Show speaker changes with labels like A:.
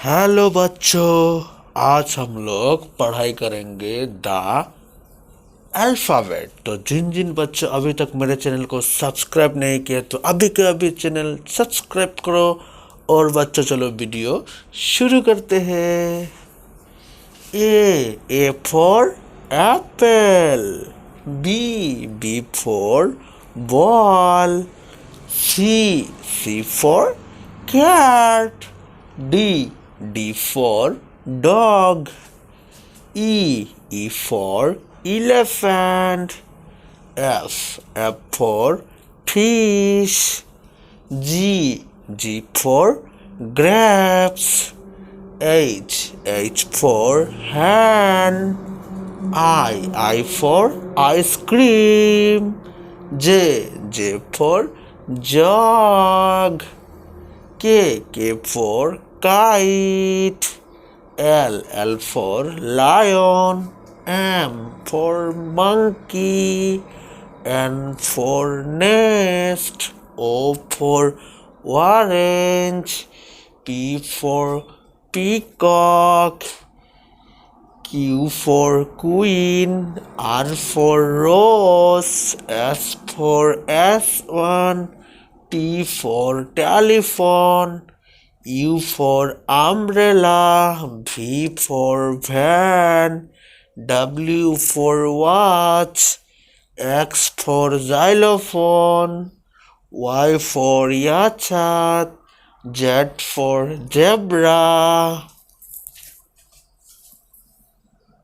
A: Hello बच्चों। आज हम लोग पढ़ाई करेंगे द अल्फ़ाबेट। तो जिन जिन बच्चों अभी तक मेरे चैनल को सब्सक्राइब नहीं किया तो अभी के अभी चैनल सब्सक्राइब करो। और बच्चों चलो वीडियो शुरू करते हैं। A for apple. B for ball. C for cat. D for dog. E for elephant. F for fish. G for grapes. H for hen. I for ice cream. J for jug. K for kite. L for lion. M for monkey. N for nest. O for orange. P for peacock. Q for queen. R for rose. S for swan. T for telephone. U for umbrella. V for van. W for watch. X for xylophone. Y for yachat. Z for zebra.